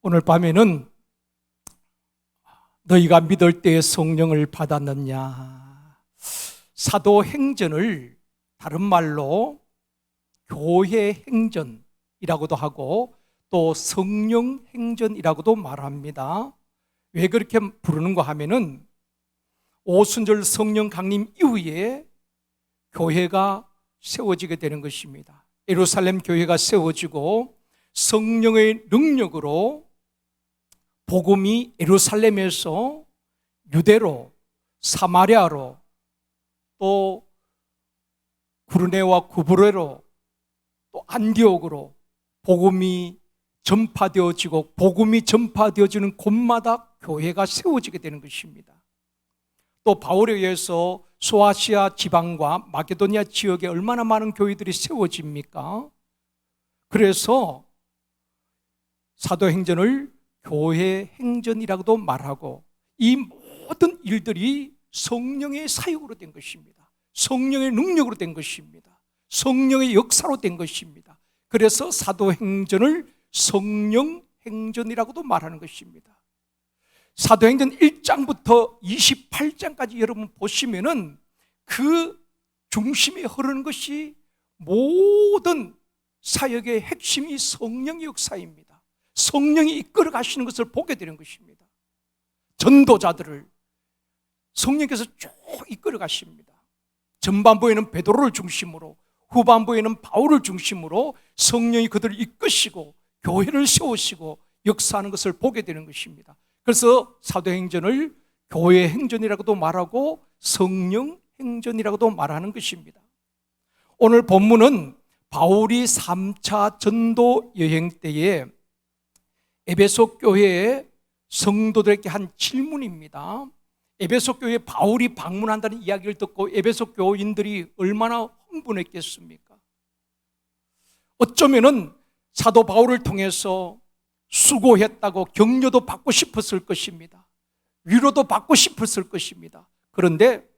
오늘 밤에는 너희가 믿을 때에 성령을 받았느냐, 사도행전을 다른 말로 교회 행전이라고도 하고 또 성령 행전이라고도 말합니다. 왜 그렇게 부르는가 하면은 오순절 성령 강림 이후에 교회가 세워지게 되는 것입니다. 예루살렘 교회가 세워지고 성령의 능력으로 복음이 예루살렘에서 유대로, 사마리아로, 또 구르네와 구브레로, 또 안디옥으로 복음이 전파되어지고 복음이 전파되어지는 곳마다 교회가 세워지게 되는 것입니다. 또 바울에 의해서 소아시아 지방과 마게도니아 지역에 얼마나 많은 교회들이 세워집니까? 그래서 사도행전을 교회 행전이라고도 말하고 이 모든 일들이 성령의 사역으로 된 것입니다. 성령의 능력으로 된 것입니다. 성령의 역사로 된 것입니다. 그래서 사도행전을 성령 행전이라고도 말하는 것입니다. 사도행전 1장부터 28장까지 여러분 보시면은 그 중심에 흐르는 것이 모든 사역의 핵심이 성령의 역사입니다. 성령이 이끌어 가시는 것을 보게 되는 것입니다. 전도자들을 성령께서 쭉 이끌어 가십니다. 전반부에는 베드로를 중심으로, 후반부에는 바울을 중심으로 성령이 그들을 이끄시고 교회를 세우시고 역사하는 것을 보게 되는 것입니다. 그래서 사도행전을 교회 행전이라고도 말하고 성령 행전이라고도 말하는 것입니다. 오늘 본문은 바울이 3차 전도 여행 때에 에베소 교회의 성도들에게 한 질문입니다. 에베소 교회에 바울이 방문한다는 이야기를 듣고 에베소 교인들이 얼마나 흥분했겠습니까? 어쩌면은 사도 바울을 통해서 수고했다고 격려도 받고 싶었을 것입니다. 위로도 받고 싶었을 것입니다. 그런데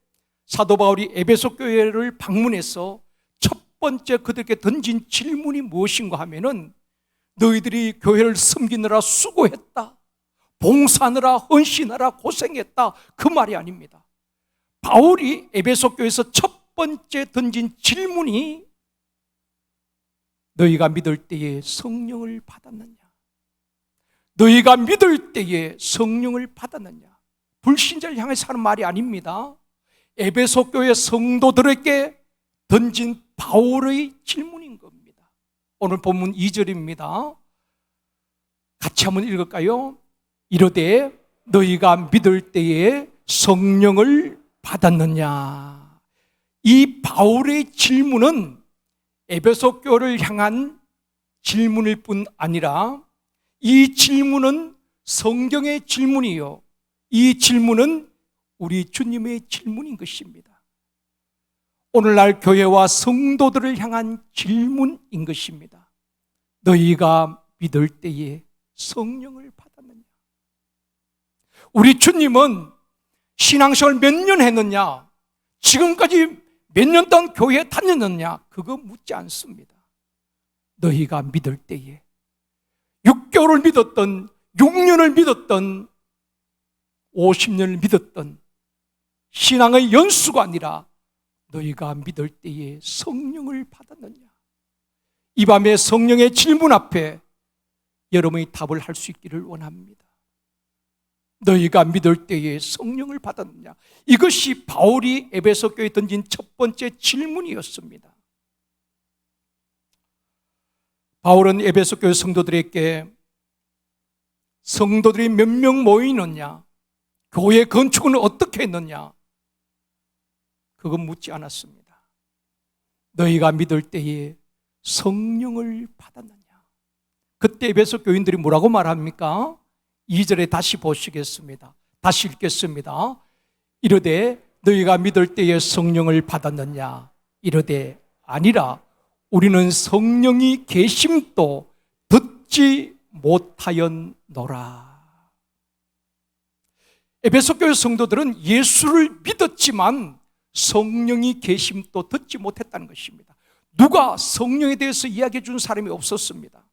사도 바울이 에베소 교회를 방문해서 첫 번째 그들에게 던진 질문이 무엇인가 하면은 너희들이 교회를 섬기느라 수고했다, 봉사하느라 헌신하라 고생했다, 그 말이 아닙니다. 바울이 에베소 교회에서 첫 번째 던진 질문이 너희가 믿을 때에 성령을 받았느냐, 너희가 믿을 때에 성령을 받았느냐. 불신자를 향해서 하는 말이 아닙니다. 에베소 교회 성도들에게 던진 바울의 질문인 겁니다. 오늘 본문 2절입니다. 같이 한번 읽을까요? 이르되 너희가 믿을 때에 성령을 받았느냐. 이 바울의 질문은 에베소 교회를 향한 질문일 뿐 아니라 이 질문은 성경의 질문이요, 이 질문은 우리 주님의 질문인 것입니다. 오늘날 교회와 성도들을 향한 질문인 것입니다. 너희가 믿을 때에 성령을 받았느냐. 우리 주님은 신앙생활 몇 년 했느냐, 지금까지 몇 년 동안 교회에 다녔느냐, 그거 묻지 않습니다. 너희가 믿을 때에 6개월을 믿었던, 6년을 믿었던, 50년을 믿었던 신앙의 연수가 아니라 너희가 믿을 때에 성령을 받았느냐. 이 밤에 성령의 질문 앞에 여러분이 답을 할 수 있기를 원합니다. 너희가 믿을 때에 성령을 받았느냐. 이것이 바울이 에베소 교회에 던진 첫 번째 질문이었습니다. 바울은 에베소 교회 성도들에게 성도들이 몇 명 모이느냐, 교회 건축은 어떻게 했느냐, 그건 묻지 않았습니다. 너희가 믿을 때에 성령을 받았느냐. 그때 에베소 교인들이 뭐라고 말합니까? 2절에 다시 보시겠습니다. 다시 읽겠습니다. 이르되 너희가 믿을 때에 성령을 받았느냐. 이르되 아니라 우리는 성령이 계심도 듣지 못하였노라. 에베소 교회 성도들은 예수를 믿었지만 성령이 계심도 듣지 못했다는 것입니다. 누가 성령에 대해서 이야기해 준 사람이 없었습니다.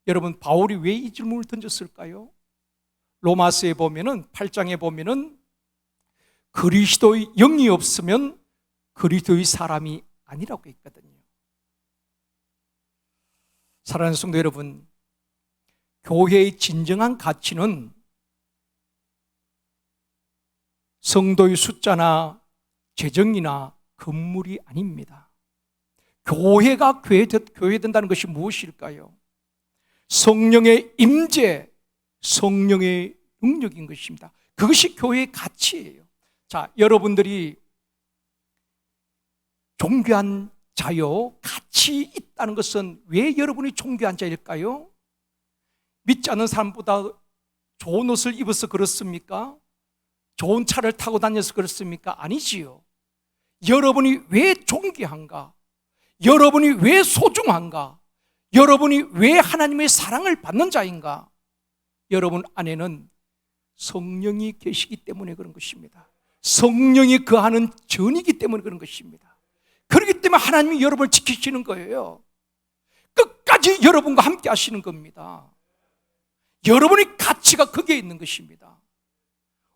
여러분, 바울이 왜 이 질문을 던졌을까요? 로마서에 보면은 8장에 보면은 그리스도의 영이 없으면 그리스도의 사람이 아니라고 했거든요. 사랑하는 성도 여러분, 교회의 진정한 가치는 성도의 숫자나 재정이나 건물이 아닙니다. 교회가 교회된다는 것이 무엇일까요? 성령의 임재, 성령의 능력인 것입니다. 그것이 교회의 가치예요. 자, 여러분들이 존귀한 자요, 가치 있다는 것은 왜 여러분이 존귀한 자일까요? 믿지 않는 사람보다 좋은 옷을 입어서 그렇습니까? 좋은 차를 타고 다녀서 그렇습니까? 아니지요. 여러분이 왜 존귀한가? 여러분이 왜 소중한가? 여러분이 왜 하나님의 사랑을 받는 자인가? 여러분 안에는 성령이 계시기 때문에 그런 것입니다. 성령이 거하는 전이기 때문에 그런 것입니다. 그렇기 때문에 하나님이 여러분을 지키시는 거예요. 끝까지 여러분과 함께 하시는 겁니다. 여러분의 가치가 거기에 있는 것입니다.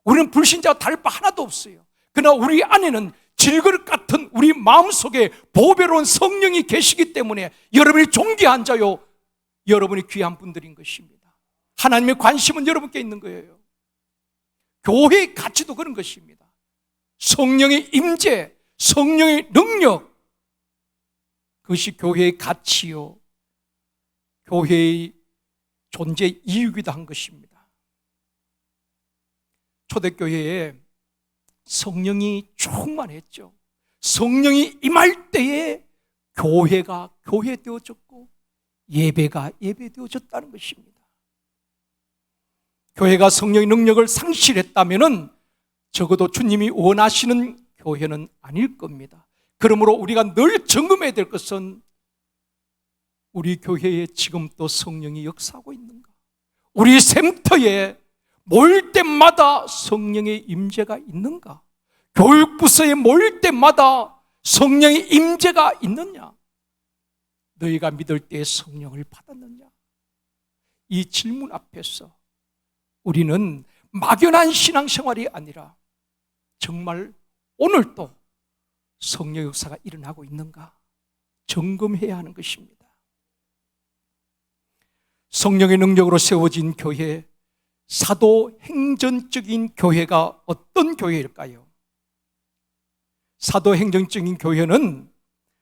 우리는 불신자와 다를 바 하나도 없어요. 그러나 우리 안에는 질그릇 같은 우리 마음속에 보배로운 성령이 계시기 때문에 여러분이 존귀한 자요, 여러분이 귀한 분들인 것입니다. 하나님의 관심은 여러분께 있는 거예요. 교회의 가치도 그런 것입니다. 성령의 임재, 성령의 능력, 그것이 교회의 가치요, 교회의 존재 이유이기도 한 것입니다. 초대교회에 성령이 충만했죠. 성령이 임할 때에 교회가 교회되어졌고 예배가 예배되어졌다는 것입니다. 교회가 성령의 능력을 상실했다면 적어도 주님이 원하시는 교회는 아닐 겁니다. 그러므로 우리가 늘 점검해야 될 것은 우리 교회에 지금 또 성령이 역사하고 있는가? 우리 샘터에 모일 때마다 성령의 임재가 있는가? 교육부서에 모일 때마다 성령의 임재가 있느냐? 너희가 믿을 때 성령을 받았느냐? 이 질문 앞에서 우리는 막연한 신앙생활이 아니라 정말 오늘도 성령 역사가 일어나고 있는가 점검해야 하는 것입니다. 성령의 능력으로 세워진 교회, 사도행전적인 교회가 어떤 교회일까요? 사도행전적인 교회는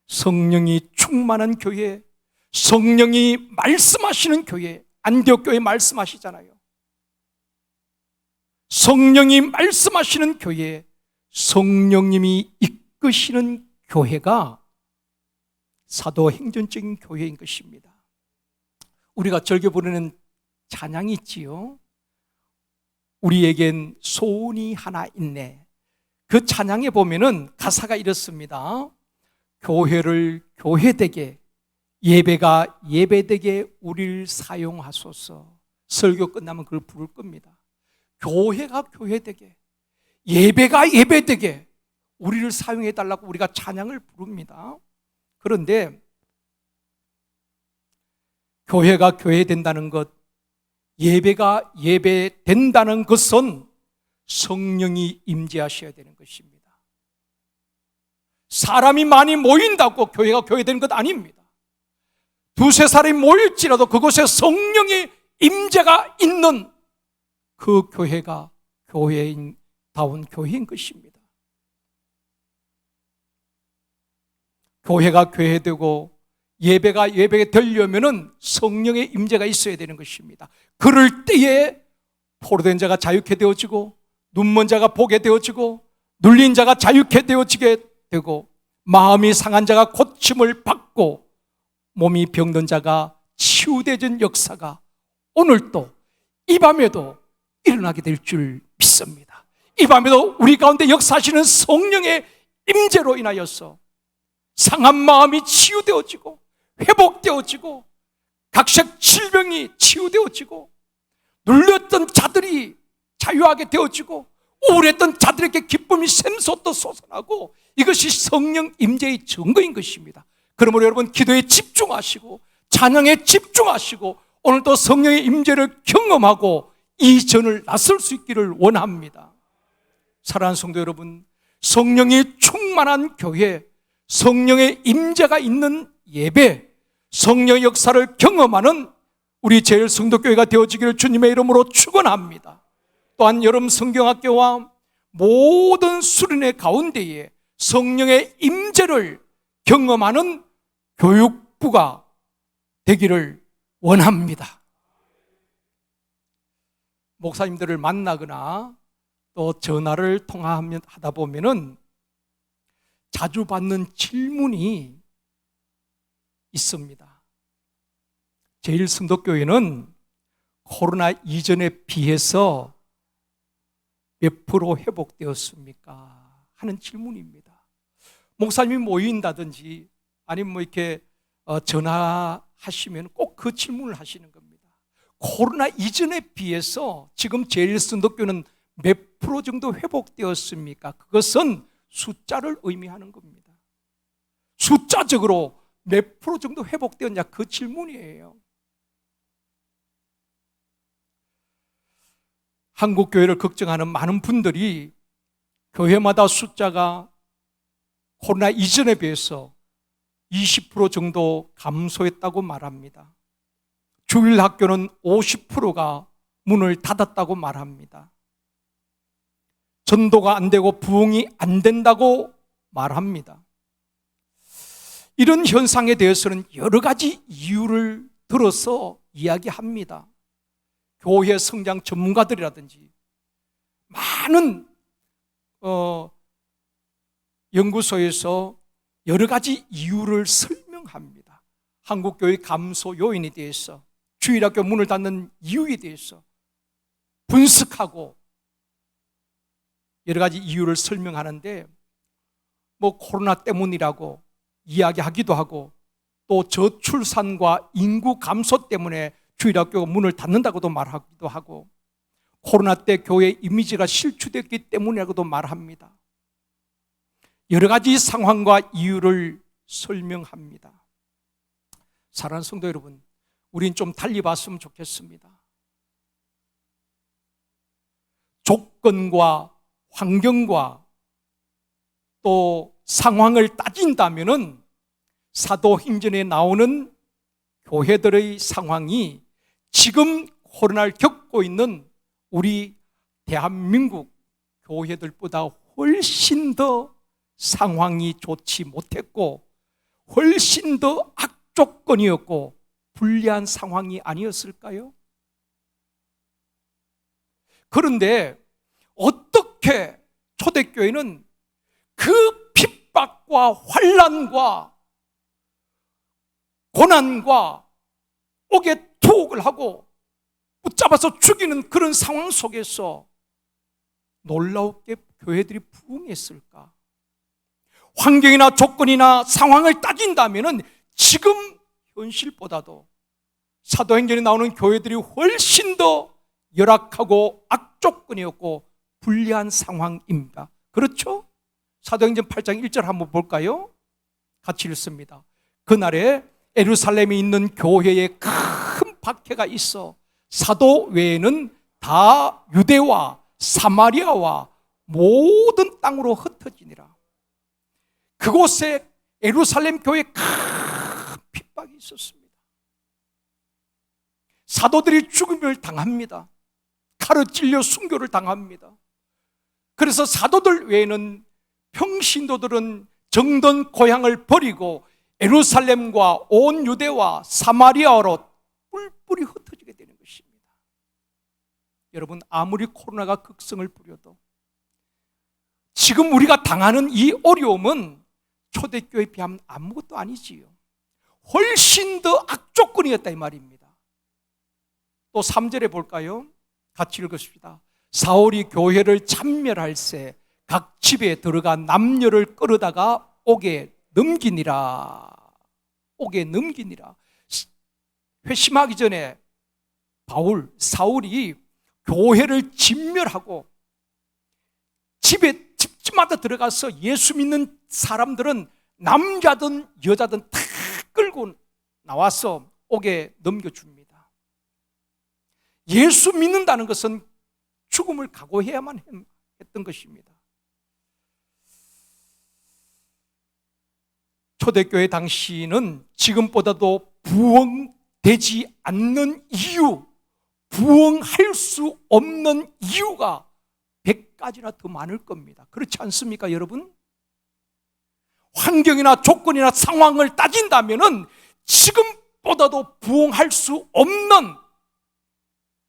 성령이 충만한 교회, 성령이 말씀하시는 교회, 안디옥 교회 말씀하시잖아요. 성령이 말씀하시는 교회, 성령님이 이끄시는 교회가 사도행전적인 교회인 것입니다. 우리가 즐겨 부르는 찬양이 있지요. 우리에겐 소원이 하나 있네. 그 찬양에 보면은 가사가 이렇습니다. 교회를 교회되게, 예배가 예배되게 우리를 사용하소서. 설교 끝나면 그걸 부를 겁니다. 교회가 교회되게, 예배가 예배되게 우리를 사용해달라고 우리가 찬양을 부릅니다. 그런데 교회가 교회된다는 것, 예배가 예배된다는 것은 성령이 임재하셔야 되는 것입니다. 사람이 많이 모인다고 교회가 교회되는 것 아닙니다. 두세 사람이 모일지라도 그곳에 성령의 임재가 있는 그 교회가 교회인다운 교회인 것입니다. 교회가 교회되고 예배가 되려면 성령의 임재가 있어야 되는 것입니다. 그럴 때에 포로된 자가 자유케 되어지고, 눈먼 자가 보게 되어지고, 눌린 자가 자유케 되어지게 되고, 마음이 상한 자가 고침을 받고, 몸이 병든 자가 치유되는 역사가 오늘도 이 밤에도 일어나게 될 줄 믿습니다. 이 밤에도 우리 가운데 역사하시는 성령의 임재로 인하여서 상한 마음이 치유되어지고 회복되어지고 각색 질병이 치유되어지고 눌렸던 자들이 자유하게 되어지고 우울했던 자들에게 기쁨이 샘솟듯 솟아나고, 이것이 성령 임재의 증거인 것입니다. 그러므로 여러분 기도에 집중하시고 찬양에 집중하시고 오늘도 성령의 임재를 경험하고 이 전을 나설 수 있기를 원합니다. 사랑하는 성도 여러분, 성령이 충만한 교회, 성령의 임재가 있는 예배, 성령의 역사를 경험하는 우리 제일성도교회가 되어지기를 주님의 이름으로 축원합니다. 또한 여러분 성경학교와 모든 수련회 가운데에 성령의 임재를 경험하는 교육부가 되기를 원합니다. 목사님들을 만나거나 또 전화를 통화하다 보면은 자주 받는 질문이 있습니다. 제일성도교회는 코로나 이전에 비해서 몇 프로 회복되었습니까? 하는 질문입니다. 목사님이 모인다든지 아니면 뭐 이렇게 전화하시면 꼭 그 질문을 하시는 겁니다. 코로나 이전에 비해서 지금 제일성도교회는 몇 프로 정도 회복되었습니까? 그것은 숫자를 의미하는 겁니다. 숫자적으로 몇 프로 정도 회복되었냐, 그 질문이에요. 한국 교회를 걱정하는 많은 분들이 교회마다 숫자가 코로나 이전에 비해서 20% 정도 감소했다고 말합니다. 주일 학교는 50%가 문을 닫았다고 말합니다. 전도가 안 되고 부흥이 안 된다고 말합니다. 이런 현상에 대해서는 여러 가지 이유를 들어서 이야기합니다. 교회 성장 전문가들이라든지 많은 연구소에서 여러 가지 이유를 설명합니다. 한국교회 감소 요인에 대해서, 주일학교 문을 닫는 이유에 대해서 분석하고 여러 가지 이유를 설명하는데, 뭐 코로나 때문이라고 이야기하기도 하고, 또 저출산과 인구 감소 때문에 주일학교가 문을 닫는다고도 말하기도 하고, 코로나 때 교회 이미지가 실추됐기 때문이라고도 말합니다. 여러 가지 상황과 이유를 설명합니다. 사랑하는 성도 여러분, 우린 좀 달리 봤으면 좋겠습니다. 조건과 환경과 또 상황을 따진다면은 사도행전에 나오는 교회들의 상황이 지금 코로나를 겪고 있는 우리 대한민국 교회들보다 훨씬 더 상황이 좋지 못했고, 훨씬 더 악조건이었고 불리한 상황이 아니었을까요? 그런데 어떻게 초대교회는 그 핍박과 환난과 고난과 옥에 투옥을 하고 붙잡아서 죽이는 그런 상황 속에서 놀랍게 교회들이 부흥했을까? 환경이나 조건이나 상황을 따진다면 지금 현실보다도 사도행전에 나오는 교회들이 훨씬 더 열악하고 악조건이었고 불리한 상황입니다. 그렇죠? 사도행전 8장 1절 한번 볼까요? 같이 읽습니다. 그날에 예루살렘에 있는 교회에 큰 박해가 있어 사도 외에는 다 유대와 사마리아와 모든 땅으로 흩어지니라. 그곳에 예루살렘 교회에 큰 핍박이 있었습니다. 사도들이 죽음을 당합니다. 칼을 찔려 순교를 당합니다. 그래서 사도들 외에는 평신도들은 정든 고향을 버리고 예루살렘과 온 유대와 사마리아로 뿔뿔이 흩어지게 되는 것입니다. 여러분, 아무리 코로나가 극성을 부려도 지금 우리가 당하는 이 어려움은 초대교회에 비하면 아무것도 아니지요. 훨씬 더 악조건이었다 이 말입니다. 또 3절에 볼까요? 같이 읽읍시다. 사울이 교회를 참멸할새 각 집에 들어가 남녀를 끌어다가 옥에 넘기니라. 옥에 넘기니라. 회심하기 전에 사울이 교회를 진멸하고 집마다 들어가서 예수 믿는 사람들은 남자든 여자든 다 끌고 나와서 옥에 넘겨줍니다. 예수 믿는다는 것은 죽음을 각오해야만 했던 것입니다. 초대교회 당시는 지금보다도 부흥되지 않는 이유, 부흥할 수 없는 이유가 100가지나 더 많을 겁니다. 그렇지 않습니까, 여러분? 환경이나 조건이나 상황을 따진다면은 지금보다도 부흥할 수 없는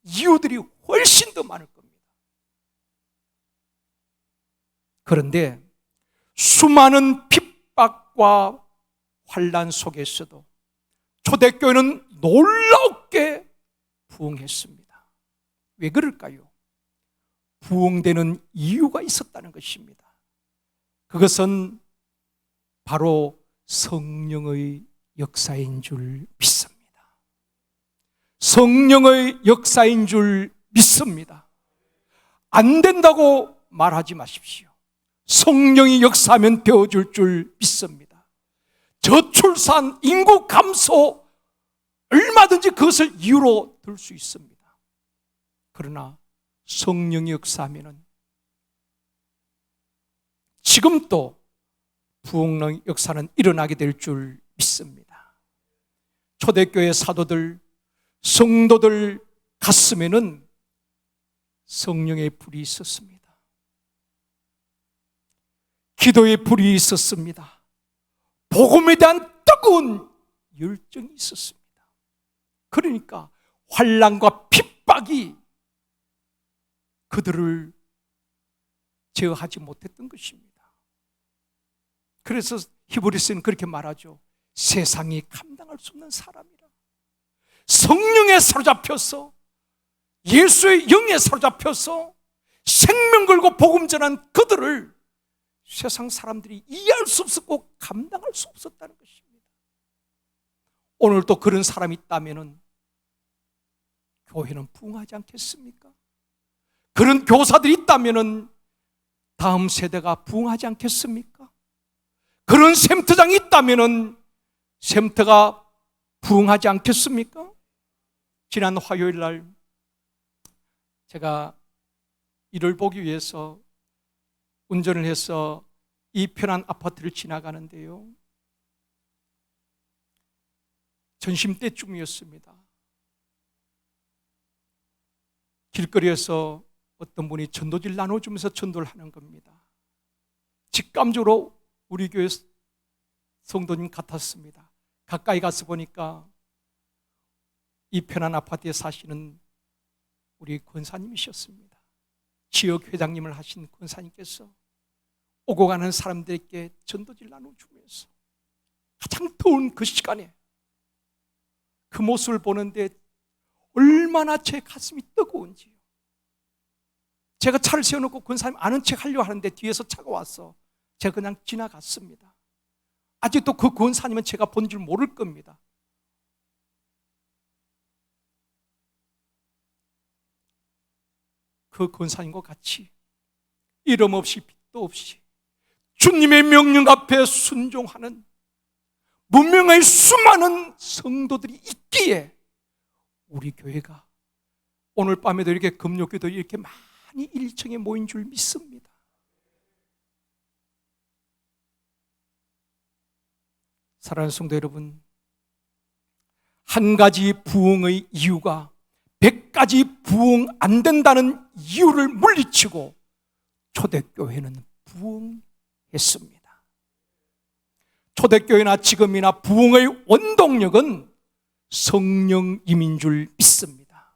이유들이 훨씬 더 많을 겁니다. 그런데 수많은 핍박과 환난 속에서도 초대교회는 놀랍게 부흥했습니다. 왜 그럴까요? 부흥되는 이유가 있었다는 것입니다. 그것은 바로 성령의 역사인 줄 믿습니다. 성령의 역사인 줄 믿습니다. 안 된다고 말하지 마십시오. 성령이 역사하면 되어줄 줄 믿습니다. 저출산, 인구 감소, 얼마든지 그것을 이유로 들 수 있습니다. 그러나 성령이 역사하면 지금 또 부흥의 역사는 일어나게 될 줄 믿습니다. 초대교회 사도들, 성도들 가슴에는 성령의 불이 있었습니다. 기도의 불이 있었습니다. 복음에 대한 뜨거운 열정이 있었습니다. 그러니까 환난과 핍박이 그들을 제어하지 못했던 것입니다. 그래서 히브리서는 그렇게 말하죠. 세상이 감당할 수 없는 사람이라. 성령에 사로잡혀서, 예수의 영에 사로잡혀서 생명 걸고 복음 전한 그들을 세상 사람들이 이해할 수 없었고 감당할 수 없었다는 것입니다. 오늘도 그런 사람이 있다면 교회는 부흥하지 않겠습니까? 그런 교사들이 있다면 다음 세대가 부흥하지 않겠습니까? 그런 샘터장이 있다면 샘터가 부흥하지 않겠습니까? 지난 화요일 날 제가 이를 보기 위해서 운전을 해서 이 편한 아파트를 지나가는데요, 점심때쯤이었습니다. 길거리에서 어떤 분이 전도지를 나눠주면서 전도를 하는 겁니다. 직감적으로 우리 교회 성도님 같았습니다. 가까이 가서 보니까 이 편한 아파트에 사시는 우리 권사님이셨습니다. 지역 회장님을 하신 권사님께서 오고 가는 사람들에게 전도지를 나눠주면서 가장 더운 그 시간에 그 모습을 보는데 얼마나 제 가슴이 뜨거운지요. 제가 차를 세워놓고 권사님 아는 척 하려고 하는데 뒤에서 차가 와서 제가 그냥 지나갔습니다. 아직도 그 권사님은 제가 본 줄 모를 겁니다. 그 권사님과 같이 이름 없이 빚도 없이 주님의 명령 앞에 순종하는 문명의 수많은 성도들이 있기에 우리 교회가 오늘 밤에도 이렇게 금요기도 이렇게 많이 일청에 모인 줄 믿습니다. 사랑하는 성도 여러분, 한 가지 부흥의 이유가 100가지 부흥 안 된다는 이유를 물리치고 초대교회는 부흥했습니다. 초대교회나 지금이나 부흥의 원동력은 성령임인 줄 믿습니다.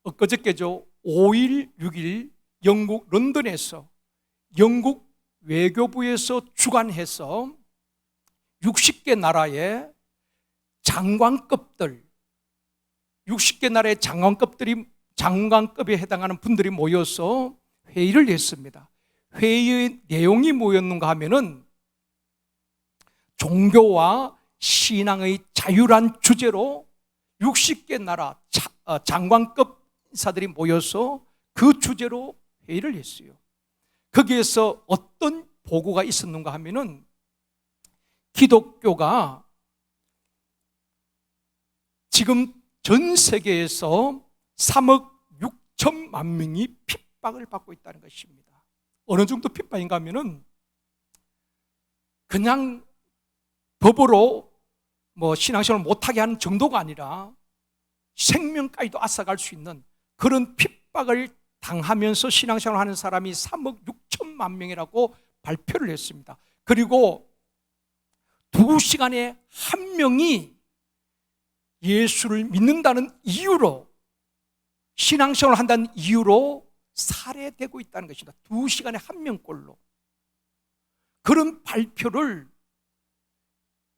엊그저께죠. 5일, 6일 영국 런던에서 영국 외교부에서 주관해서 60개 나라의 장관급들, 60개 나라의 장관급에 해당하는 분들이 모여서 회의를 했습니다. 회의의 내용이 뭐였는가 하면은 종교와 신앙의 자유란 주제로 60개 나라 장관급 인사들이 모여서 그 주제로 회의를 했어요. 거기에서 어떤 보고가 있었는가 하면은 기독교가 지금 전 세계에서 3억 6천만 명이 핍박을 받고 있다는 것입니다. 어느 정도 핍박인가 하면은 그냥 법으로 신앙생활을 못하게 하는 정도가 아니라 생명까지도 앗아갈 수 있는 그런 핍박을 당하면서 신앙생활을 하는 사람이 3억 6천만 명이라고 발표를 했습니다. 그리고 2시간에 한 명이 예수를 믿는다는 이유로, 신앙생활을 한다는 이유로 살해되고 있다는 것입니다. 2시간에 한 명꼴로. 그런 발표를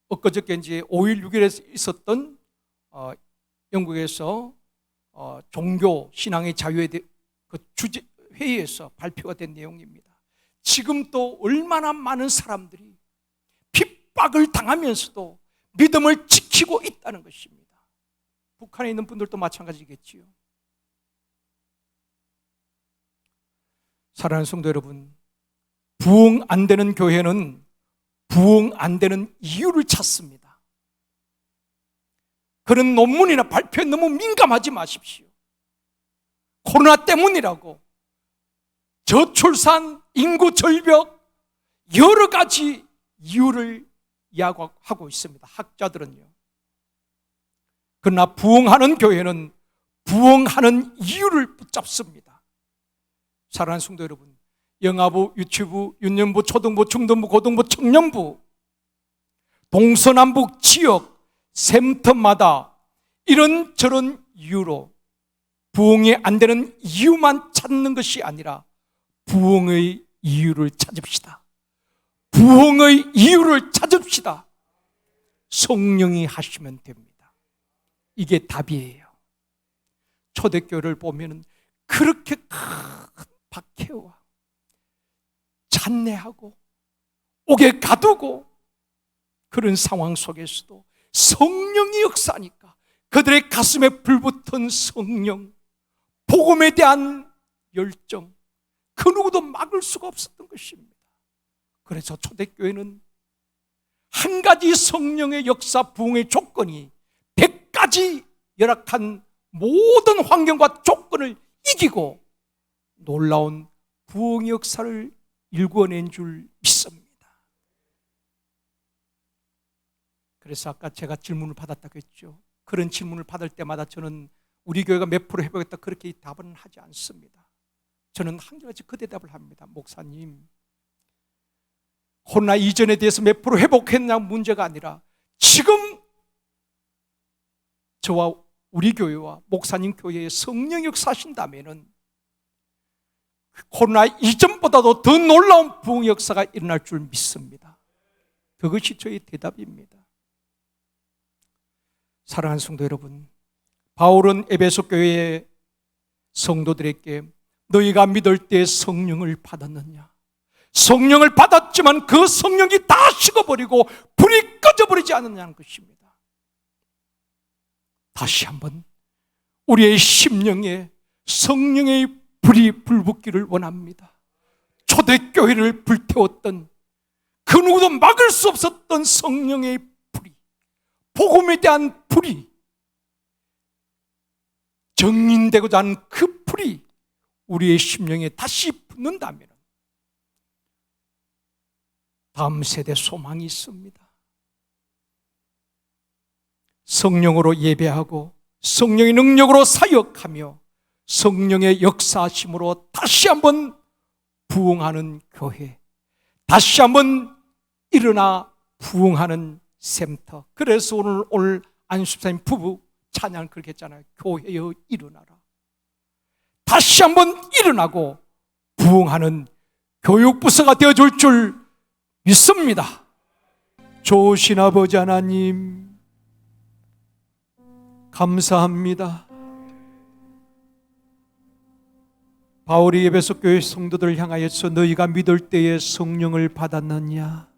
엊그저께 이제 5일 6일에 있었던 영국에서 종교 신앙의 자유에 대해 그 주제 회의에서 발표가 된 내용입니다. 지금 또 얼마나 많은 사람들이 핍박을 당하면서도 믿음을 지키고 있다는 것입니다. 북한에 있는 분들도 마찬가지겠지요. 사랑하는 성도 여러분, 부흥 안 되는 교회는 부흥 안 되는 이유를 찾습니다. 그런 논문이나 발표에 너무 민감하지 마십시오. 코로나 때문이라고, 저출산, 인구 절벽, 여러 가지 이유를 이야기하고 있습니다. 학자들은요. 그러나 부흥하는 교회는 부흥하는 이유를 붙잡습니다. 사랑하는 성도 여러분, 영아부, 유치부, 유년부, 초등부, 중등부, 고등부, 청년부, 동서남북 지역 센터마다 이런저런 이유로 부흥이 안 되는 이유만 찾는 것이 아니라 부흥의 이유를 찾읍시다. 부흥의 이유를 찾읍시다. 성령이 하시면 됩니다. 이게 답이에요. 초대교회를 보면 그렇게 큰 박해와 잔내하고 옥에 가두고 그런 상황 속에서도 성령이 역사하니까 그들의 가슴에 불붙은 성령, 복음에 대한 열정, 그 누구도 막을 수가 없었던 것입니다. 그래서 초대교회는 한 가지 성령의 역사 부흥의 조건이 100가지 열악한 모든 환경과 조건을 이기고 놀라운 부흥의 역사를 일궈낸 줄 믿습니다. 그래서 아까 제가 질문을 받았다고 했죠. 그런 질문을 받을 때마다 저는 우리 교회가 몇 프로 해보겠다 그렇게 답은 하지 않습니다. 저는 한결같이 그 대답을 합니다. 목사님, 코로나 이전에 대해서 몇 프로 회복했냐 문제가 아니라 지금 저와 우리 교회와 목사님 교회에 성령 역사하신다면은 코로나 이전보다도 더 놀라운 부흥 역사가 일어날 줄 믿습니다. 그것이 저의 대답입니다. 사랑하는 성도 여러분, 바울은 에베소 교회의 성도들에게 너희가 믿을 때 성령을 받았느냐? 성령을 받았지만 그 성령이 다 식어버리고 불이 꺼져버리지 않느냐는 것입니다. 다시 한번 우리의 심령에 성령의 불이 불붙기를 원합니다. 초대교회를 불태웠던 그 누구도 막을 수 없었던 성령의 불이, 복음에 대한 불이, 정인되고자 하는 그 불이 우리의 심령에 다시 붙는다면 다음 세대 소망이 있습니다. 성령으로 예배하고 성령의 능력으로 사역하며 성령의 역사하심으로 다시 한번 부흥하는 교회, 다시 한번 일어나 부흥하는 센터. 그래서 오늘 안수사님 부부 찬양 그렇게 했잖아요. 교회여 일어나라. 다시 한번 일어나고 부흥하는 교육부서가 되어줄 줄 믿습니다. 좋으신 아버지 하나님, 감사합니다. 바울이 에베소 교회 성도들을 향하여서 너희가 믿을 때에 성령을 받았느냐?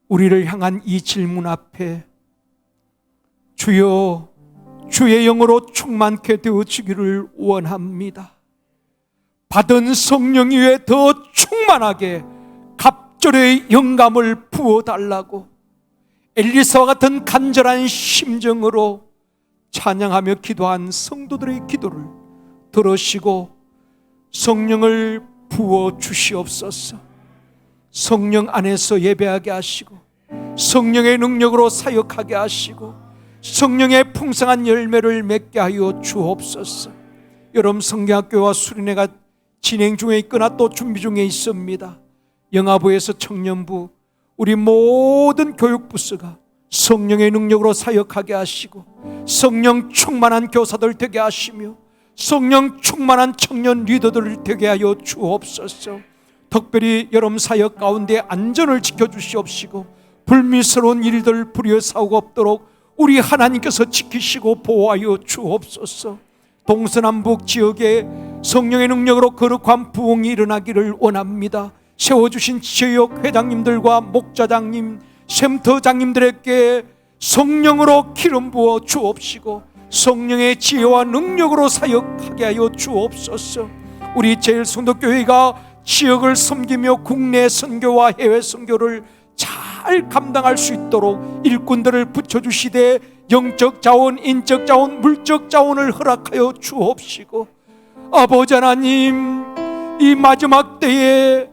우리를 향한 이 질문 앞에 주여 주의 영으로 충만케 되어지기를 원합니다. 받은 성령 위에 더 충만하게 갑절의 영감을 부어달라고 엘리사와 같은 간절한 심정으로 찬양하며 기도한 성도들의 기도를 들으시고 성령을 부어 주시옵소서. 성령 안에서 예배하게 하시고 성령의 능력으로 사역하게 하시고 성령의 풍성한 열매를 맺게 하여 주옵소서. 여러분, 성경학교와 수련회가 진행 중에 있거나 또 준비 중에 있습니다. 영아부에서 청년부, 우리 모든 교육부서가 성령의 능력으로 사역하게 하시고 성령 충만한 교사들 되게 하시며 성령 충만한 청년 리더들을 되게 하여 주옵소서. 특별히 여러분 사역 가운데 안전을 지켜주시옵시고 불미스러운 일들 불의의 사고가 없도록 우리 하나님께서 지키시고 보호하여 주옵소서. 동서남북 지역에 성령의 능력으로 거룩한 부흥이 일어나기를 원합니다. 세워주신 지역 회장님들과 목자장님, 샘터장님들에게 성령으로 기름 부어 주옵시고 성령의 지혜와 능력으로 사역하게 하여 주옵소서. 우리 제일성도교회가 지역을 섬기며 국내 선교와 해외 선교를 잘 감당할 수 있도록 일꾼들을 붙여주시되 영적 자원, 인적 자원, 물적 자원을 허락하여 주옵시고 아버지 하나님, 이 마지막 때에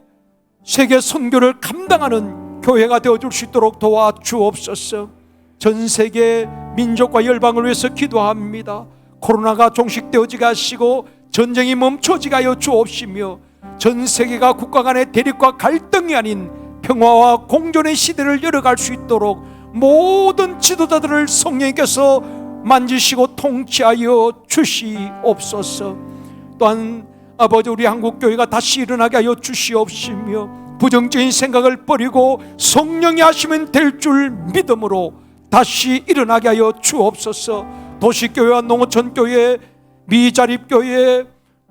세계 선교를 감당하는 교회가 되어줄 수 있도록 도와주옵소서. 전 세계 민족과 열방을 위해서 기도합니다. 코로나가 종식되어지게 하시고 전쟁이 멈춰지게 하여 주옵시며 전 세계가 국가 간의 대립과 갈등이 아닌 평화와 공존의 시대를 열어갈 수 있도록 모든 지도자들을 성령께서 만지시고 통치하여 주시옵소서. 또한 아버지, 우리 한국교회가 다시 일어나게 하여 주시옵시며 부정적인 생각을 버리고 성령이 하시면 될 줄 믿음으로 다시 일어나게 하여 주옵소서. 도시교회와 농어촌교회, 미자립교회,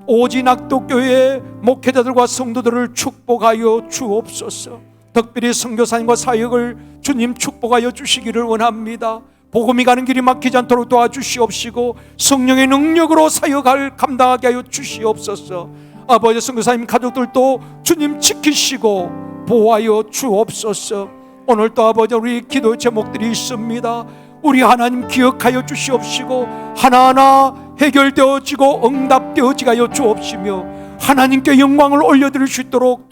오지낙도교회 목회자들과 성도들을 축복하여 주옵소서. 특별히 선교사님과 사역을 주님 축복하여 주시기를 원합니다. 복음이 가는 길이 막히지 않도록 도와주시옵시고 성령의 능력으로 사역을 감당하게 하여 주시옵소서. 아버지, 선교사님 가족들도 주님 지키시고 보호하여 주옵소서. 오늘 또 아버지, 우리 기도 제목들이 있습니다. 우리 하나님 기억하여 주시옵시고 하나하나 해결되어지고 응답되어지게 하여 주옵시며 하나님께 영광을 올려드릴 수 있도록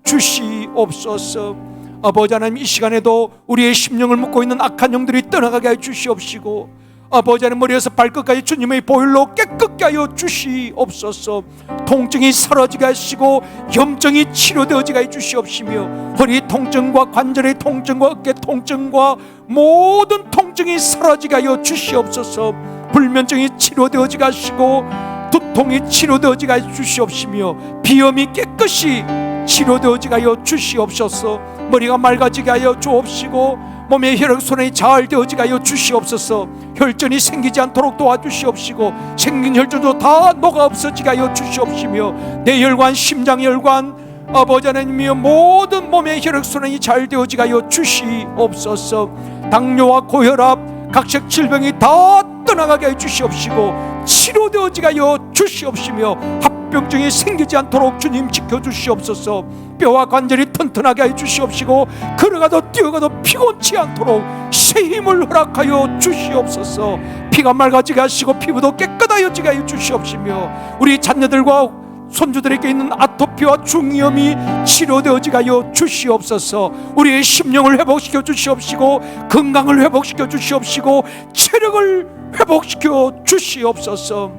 도와주시옵소서. 아버지 하나님, 이 시간에도 우리의 심령을 묶고 있는 악한 영들이 떠나가게 하여 주시옵시고 아버지 하나님, 머리에서 발끝까지 주님의 보혈로 깨끗게 하여 주시옵소서. 통증이 사라지게 하시고 염증이 치료되어지게 하여 주시옵시며 허리 통증과 관절의 통증과 어깨 통증과 모든 통증이 사라지게 하여 주시옵소서. 불면증이 치료되어지게 하시고 두통이 치료되어지게 하여 주시옵시며 비염이 깨끗이 치료되어지게 하여 주시옵소서. 머리가 맑아지게 하여 주옵시고 몸의 혈액순환이 잘 되어지게 하여 주시옵소서. 혈전이 생기지 않도록 도와주시옵시고 생긴 혈전도 다 녹아 없어지게 하여 주시옵시며 뇌혈관, 심장혈관, 아버지 하나님이여 모든 몸의 혈액순환이 잘 되어지게 하여 주시옵소서. 당뇨와 고혈압, 각색 질병이 다 떠나가게 하여 주시옵시고 치료되어지게 하여 주시옵시며 합병증이 생기지 않도록 주님 지켜주시옵소서. 뼈와 관절이 튼튼하게 하여 주시옵시고 걸어가도 뛰어가도 피곤치 않도록 새 힘을 허락하여 주시옵소서. 피가 맑아지게 하시고 피부도 깨끗하여지게 하여 주시옵시며 우리 자녀들과 손주들에게 있는 아토피와 중이염이 치료되어지게 하여 주시옵소서. 우리의 심령을 회복시켜 주시옵시고 건강을 회복시켜 주시옵시고 체력을 회복시켜 주시옵소서.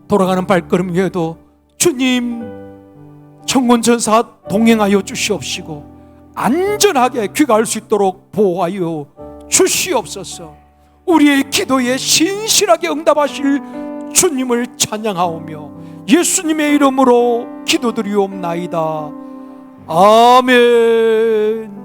돌아가는 발걸음 위에도 주님 천군천사 동행하여 주시옵시고 안전하게 귀가할 수 있도록 보호하여 주시옵소서. 우리의 기도에 신실하게 응답하실 주님을 찬양하오며 예수님의 이름으로 기도드리옵나이다. 아멘.